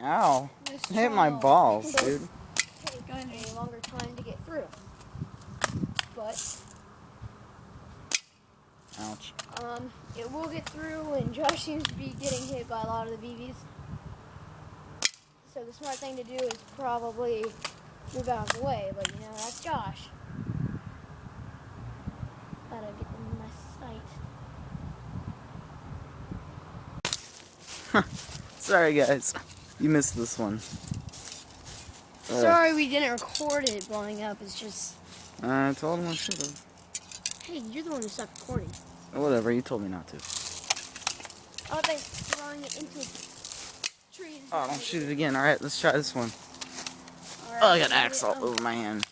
Ow. Nice Hit my job. balls, dude. Take a longer time to get through. But Ouch. it will get through, and Josh seems to be getting hit by a lot of the BBs. So the smart thing to do is probably move out of the way, but you know, that's Josh. Gotta get them in my sight. Sorry, guys. You missed this one. Sorry we didn't record it blowing up, it's just... I told him I should have. Hey, you're the one who stopped recording. Whatever, you told me not to. I think throwing it into a tree... Oh, don't shoot it again. Alright, let's try this one. Alright, Oh, I got axe all over my hand.